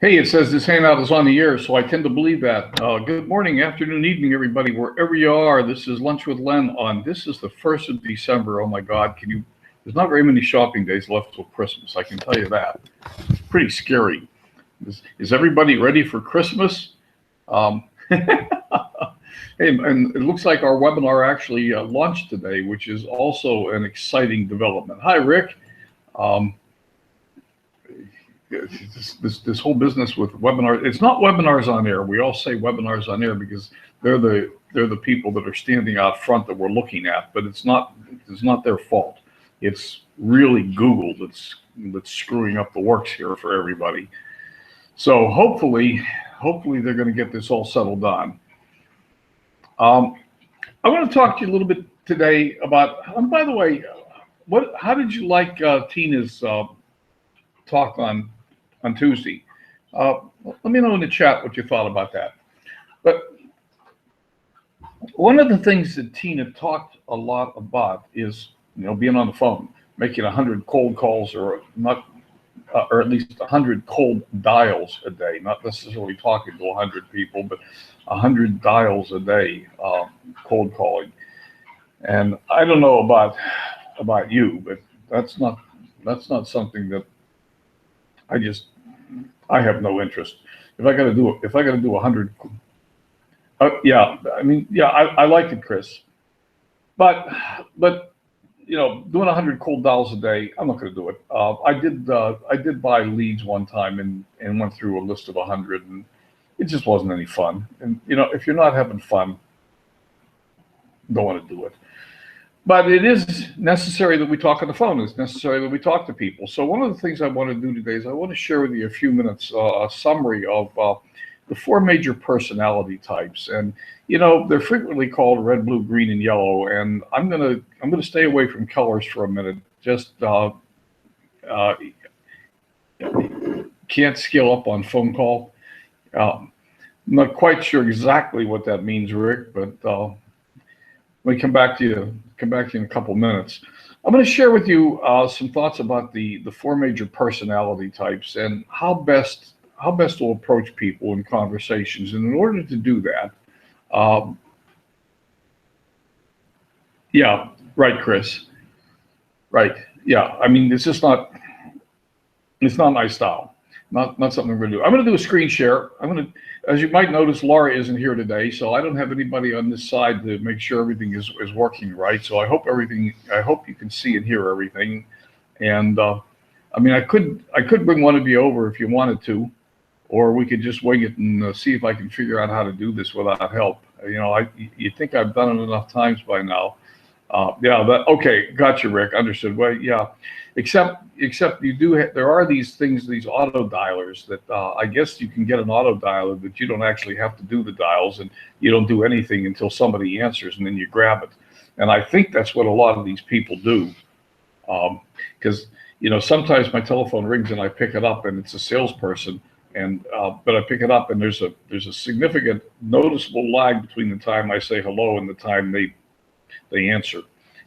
Hey, it says this hangout is on the air, so I tend to believe that. Good morning, afternoon, evening, everybody, wherever you are. This is Lunch with Len on. This is the 1st of December. Oh my God, can you? There's not very many shopping days left till Christmas, I can tell you that. Pretty scary. Is everybody ready for Christmas? Um, hey, and it looks like our webinar actually launched today, which is also an exciting development. Hi, Rick. Um, this whole business with webinars, it's not webinars on air. We all say webinars on air because they're the people that are standing out front that we're looking at, but it's not their fault. It's really Google that's screwing up the works here for everybody. So hopefully they're going to get this all settled on. I want to talk to you a little bit today about, by the way, how did you like Tina's talk on Tuesday? Let me know in the chat what you thought about that. But one of the things that Tina talked a lot about is, being on the phone, making 100 cold calls or at least 100 cold dials a day, not necessarily talking to 100 people, but 100 dials a day, cold calling. And I don't know about you, but that's not something that I have no interest. If I got to do 100, I like it, Chris. But doing 100 cold dials a day, I'm not going to do it. I did buy leads one time and went through a list of 100, and it just wasn't any fun. And if you're not having fun, don't want to do it. But it is necessary that we talk on the phone. It's necessary that we talk to people. So one of the things I want to do today is I want to share with you a few minutes a summary of the 4 major personality types. And they're frequently called red, blue, green, and yellow. And I'm gonna stay away from colors for a minute. Just can't scale up on phone call. I'm not quite sure exactly what that means, Rick, but let me come back to you in a couple minutes. I'm going to share with you some thoughts about the 4 major personality types and how best to approach people in conversations. And in order to do that, yeah, right, Chris, right, yeah. I mean, it's not my style. Not something I'm going to do. I'm going to do a screen share. As you might notice, Laura isn't here today, so I don't have anybody on this side to make sure everything is working right. So I hope you can see and hear everything. And I could bring one of you over if you wanted to, or we could just wing it and see if I can figure out how to do this without help. You think I've done it enough times by now. Okay, gotcha, Rick. Understood. Well, yeah, except there are these things, these auto dialers that I guess you can get an auto dialer that you don't actually have to do the dials, and you don't do anything until somebody answers, and then you grab it. And I think that's what a lot of these people do, because sometimes my telephone rings and I pick it up and it's a salesperson, and but I pick it up and there's a significant noticeable lag between the time I say hello and the time they answer.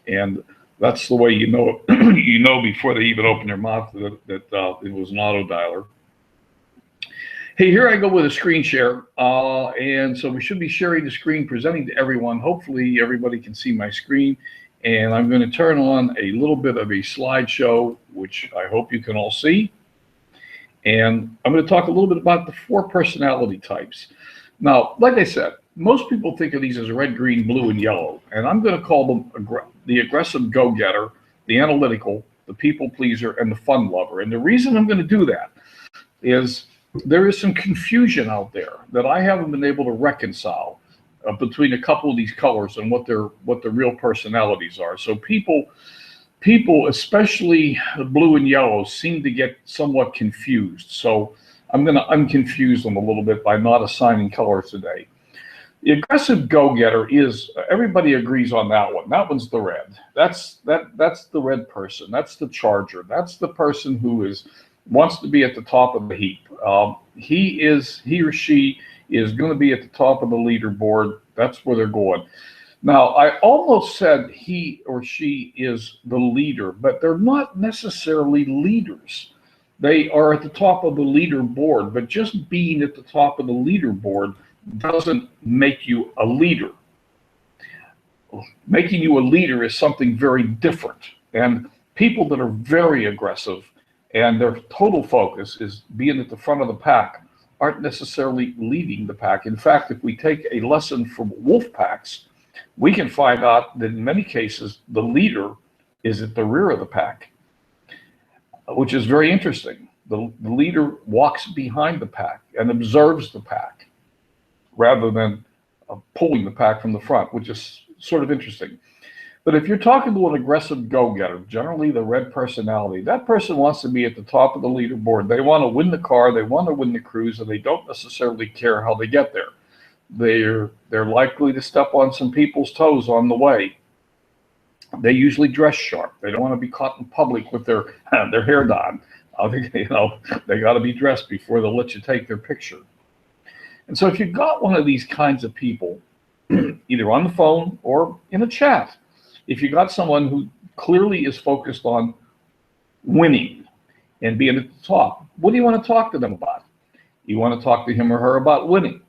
And that's the way you know before they even open their mouth that it was an auto dialer. Hey, here I go with a screen share. And so we should be sharing the screen, presenting to everyone. Hopefully everybody can see my screen. And I'm going to turn on a little bit of a slideshow, which I hope you can all see. And I'm going to talk a little bit about the 4 personality types. Now, like I said, most people think of these as red, green, blue, and yellow, and I'm going to call them the aggressive go-getter, the analytical, the people pleaser, and the fun lover. And the reason I'm going to do that is there is some confusion out there that I haven't been able to reconcile between a couple of these colors and what their real personalities are. So people, especially the blue and yellow, seem to get somewhat confused. So I'm going to unconfuse them a little bit by not assigning colors today. The aggressive go-getter is, everybody agrees on that one. That one's the red. That's the red person. That's the charger. That's the person who wants to be at the top of the heap. He or she is going to be at the top of the leaderboard. That's where they're going. Now, I almost said he or she is the leader, but they're not necessarily leaders. They are at the top of the leaderboard, but just being at the top of the leaderboard doesn't make you a leader. Making you a leader is something very different. And people that are very aggressive and their total focus is being at the front of the pack aren't necessarily leading the pack. In fact, if we take a lesson from wolf packs, we can find out that in many cases, the leader is at the rear of the pack, which is very interesting. The leader walks behind the pack and observes the pack rather than pulling the pack from the front, which is sort of interesting. But if you're talking to an aggressive go-getter, generally the red personality, that person wants to be at the top of the leaderboard. They want to win the car, they want to win the cruise, and they don't necessarily care how they get there. They're likely to step on some people's toes on the way. They usually dress sharp. They don't want to be caught in public with their hair done. They got to be dressed before they'll let you take their picture. And so if you've got one of these kinds of people, either on the phone or in a chat, if you got someone who clearly is focused on winning and being at the top, what do you want to talk to them about? You want to talk to him or her about winning.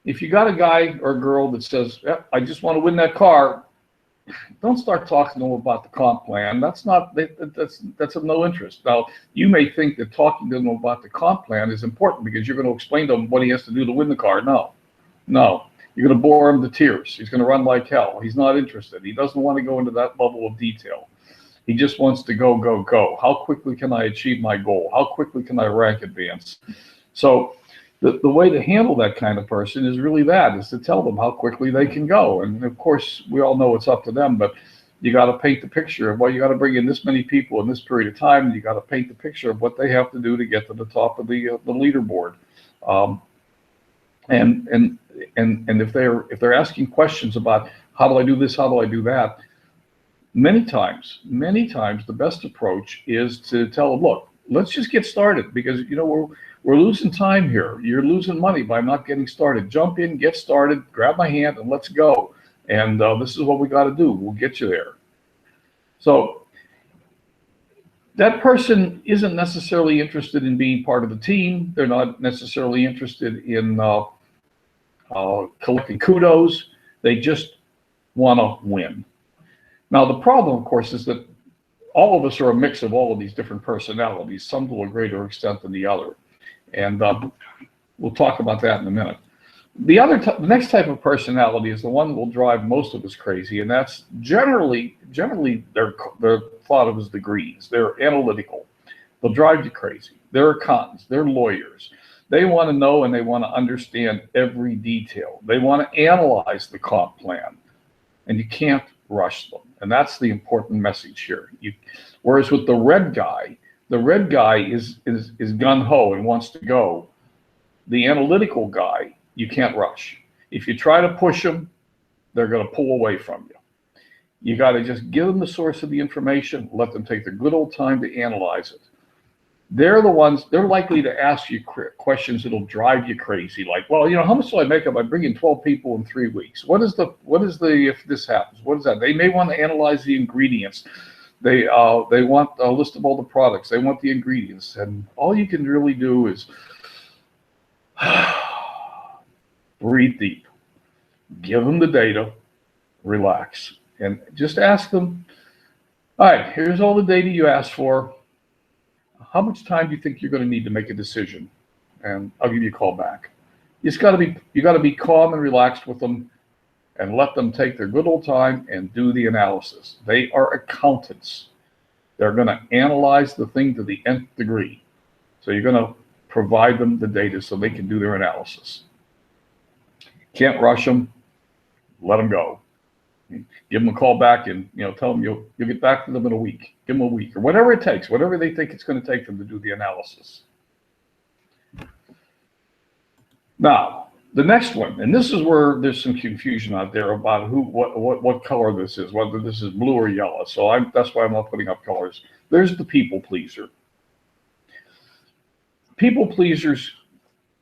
If you got a guy or a girl that says, yep, I just want to win that car, don't start talking to them about the comp plan. That's of no interest. Now, you may think that talking to them about the comp plan is important because you're going to explain to him what he has to do to win the car. No. You're going to bore him to tears. He's going to run like hell. He's not interested. He doesn't want to go into that level of detail. He just wants to go, go, go. How quickly can I achieve my goal? How quickly can I rank advance? So the way to handle that kind of person is really is to tell them how quickly they can go. And of course, we all know it's up to them, but you got to paint the picture of, well, you got to bring in this many people in this period of time. And you got to paint the picture of what they have to do to get to the top of the leaderboard. And if they're asking questions about how do I do this, how do I do that, many times the best approach is to tell them, look, let's just get started because we're losing time here. You're losing money by not getting started. Jump in, get started, grab my hand, and let's go. And this is what we got to do. We'll get you there. So that person isn't necessarily interested in being part of the team. They're not necessarily interested in collecting kudos. They just want to win. Now, the problem, of course, is that all of us are a mix of all of these different personalities, some to a greater extent than the other. And we'll talk about that in a minute. The next type of personality is the one that will drive most of us crazy, and that's generally they're thought of as the greens. They're analytical. They'll drive you crazy. They're accountants. They're lawyers. They want to know and they want to understand every detail. They want to analyze the comp plan, and you can't rush them. And that's the important message here. Whereas with the red guy is gung-ho and wants to go. The analytical guy, you can't rush. If you try to push them, they're going to pull away from you. You got to just give them the source of the information, let them take the good old time to analyze it. They're likely to ask you questions that'll drive you crazy. Like, well, how much do I make if I bring in 12 people in 3 weeks? What is the, if this happens, what is that? They may want to analyze the ingredients. They want a list of all the products. They want the ingredients. And all you can really do is breathe deep, give them the data, relax, and just ask them, all right, here's all the data you asked for. How much time do you think you're going to need to make a decision? And I'll give you a call back. You got to be calm and relaxed with them and let them take their good old time and do the analysis. They are accountants. They're going to analyze the thing to the nth degree. So you're going to provide them the data so they can do their analysis. Can't rush them. Let them go. Give them a call back and tell them you'll get back to them in a week. Give them a week or whatever it takes, whatever they think it's going to take them to do the analysis. Now, the next one, and this is where there's some confusion out there about what color this is, whether this is blue or yellow. So that's why I'm not putting up colors. There's the people pleaser. People pleasers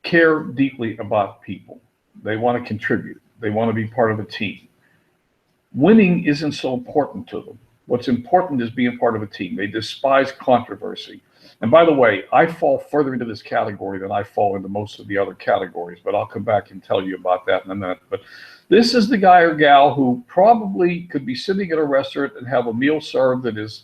care deeply about people. They want to contribute. They want to be part of a team. Winning isn't so important to them. What's important is being part of a team. They despise controversy. And by the way, I fall further into this category than I fall into most of the other categories, but I'll come back and tell you about that in a minute. But this is the guy or gal who probably could be sitting at a restaurant and have a meal served that is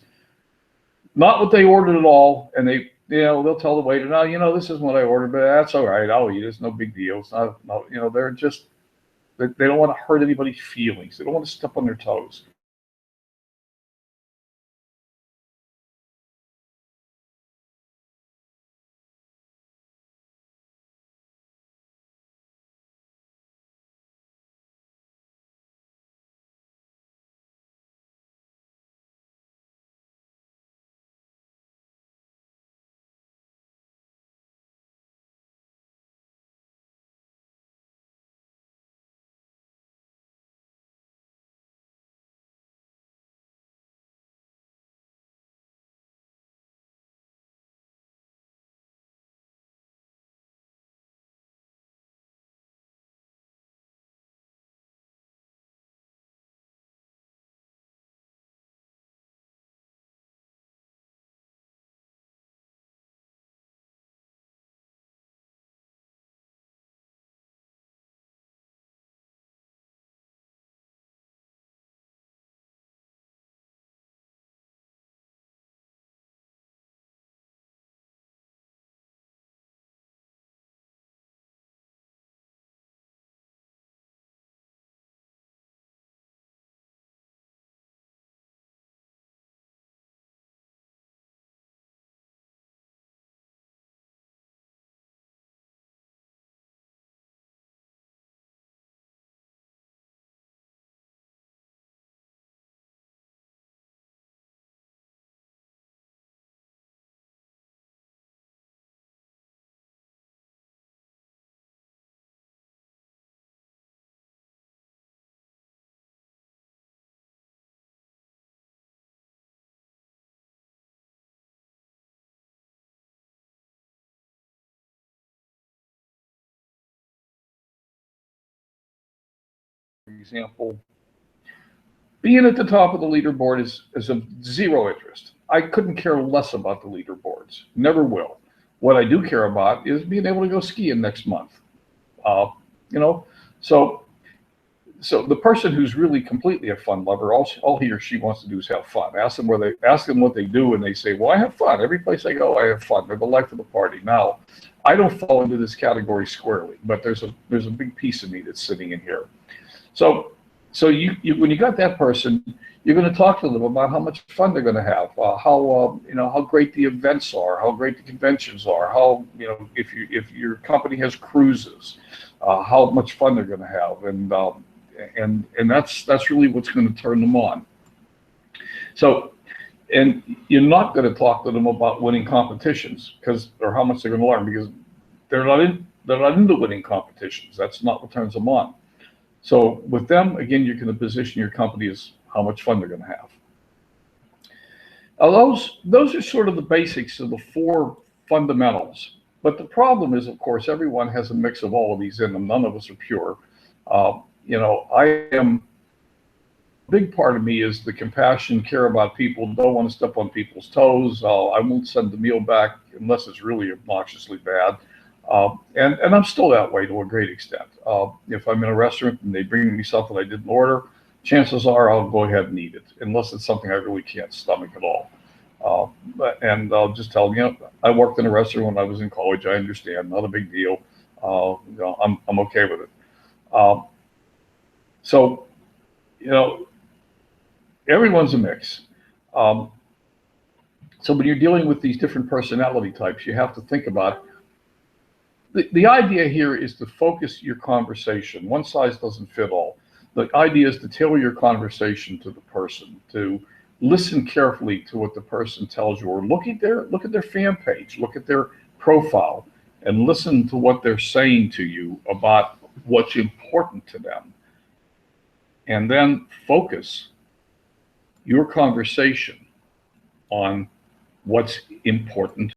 not what they ordered at all, and they'll tell the waiter, no, this isn't what I ordered, but that's all right, I'll eat it. It's no big deal. It's not, no, they're just, they don't want to hurt anybody's feelings. They don't want to step on their toes. For example, being at the top of the leaderboard is of zero interest. I couldn't care less about the leaderboards. Never will. What I do care about is being able to go skiing next month. Uh, you know, so so the person who's really completely a fun lover, all he or she wants to do is have fun. Ask them what they do, and they say, "Well, I have fun. Every place I go, I have fun. They're the life of the party." Now, I don't fall into this category squarely, but there's a big piece of me that's sitting in here. So, so when you got that person, you're going to talk to them about how much fun they're going to have, how great the events are, how great the conventions are, how if your company has cruises, how much fun they're going to have, and that's really what's going to turn them on. So, and you're not going to talk to them about winning competitions or how much they're going to learn, because they're not into winning competitions. That's not what turns them on. So with them, again, you're going to position your company as how much fun they're going to have. Now, those are sort of the basics of the four fundamentals. But the problem is, of course, everyone has a mix of all of these in them. None of us are pure. I am, a big part of me is the compassion, care about people, don't want to step on people's toes. I won't send the meal back unless it's really obnoxiously bad. And I'm still that way to a great extent. If I'm in a restaurant and they bring me something I didn't order, chances are I'll go ahead and eat it, unless it's something I really can't stomach at all. And I'll just tell them, I worked in a restaurant when I was in college. I understand, not a big deal. I'm okay with it. So, everyone's a mix. So when you're dealing with these different personality types, you have to think about the idea here is to focus your conversation. One size doesn't fit all. The idea is to tailor your conversation to the person, to listen carefully to what the person tells you, or look at their fan page, look at their profile, and listen to what they're saying to you about what's important to them. And then focus your conversation on what's important